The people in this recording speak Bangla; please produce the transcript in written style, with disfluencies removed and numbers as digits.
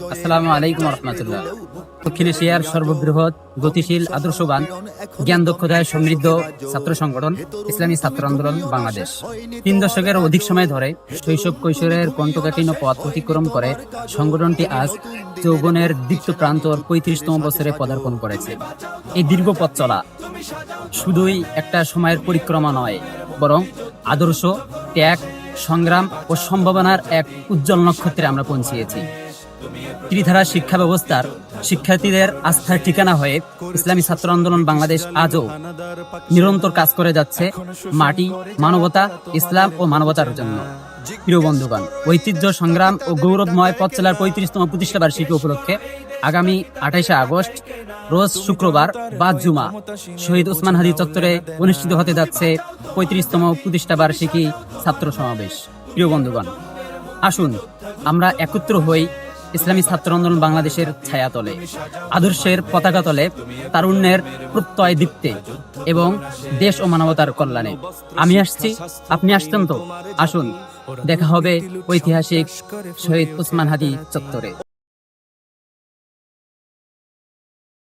আসসালামু আলাইকুম রহমতুল্লাহ। দক্ষিণ এশিয়ার সর্ববৃহৎ গতিশীল আদর্শবান জ্ঞান দক্ষতায় সমৃদ্ধ ছাত্র সংগঠন ইসলামী ছাত্র আন্দোলন বাংলাদেশ 3 দশকের অধিক সময় ধরে শৈশব কৈশোরের কণ্ঠকাঠিন্য পথ অতিক্রম করে সংগঠনটি আজ যৌবনের দীপ্ত প্রান্তর 35তম বছরে পদার্পণ করেছে। এই দীর্ঘ পথ চলা শুধুই একটা সময়ের পরিক্রমা নয়, বরং আদর্শ, ত্যাগ, সংগ্রাম ও সম্ভাবনার এক উজ্জ্বল নক্ষত্রে আমরা পৌঁছিয়েছি। ত্রিধারা শিক্ষা ব্যবস্থার শিক্ষার্থীদের আস্থার ঠিকানা হয়ে ইসলামী ছাত্র আন্দোলন বাংলাদেশ আজও নিরন্তর কাজ করে যাচ্ছে মাটি, মানবতা, ইসলাম ও মানবতার জন্য। প্রিয় বন্ধুগণ, ঐতিহ্য, সংগ্রাম ও গৌরবময় পথ চলার 35তম প্রতিষ্ঠা বার্ষিকী উপলক্ষে আগামী 28শে আগস্ট রোজ শুক্রবার বা জুমা শহীদ ওসমান হাদি চত্বরে অনুষ্ঠিত হতে যাচ্ছে 35তম প্রতিষ্ঠা বার্ষিকী ছাত্র সমাবেশ। প্রিয় বন্ধুগণ, আসুন আমরা একত্র হই ইসলামী ছাত্র আন্দোলন বাংলাদেশের ছায়াতলে, আদর্শের পতাকা তলে, তারুণ্যের প্রত্যয় দীপ্তে এবং দেশ ও মানবতার কল্যাণে। আমি আসছি, আপনি আসছেন তো? আসুন, দেখা হবে ঐতিহাসিক শহীদ ওসমান হাদি চত্বরে।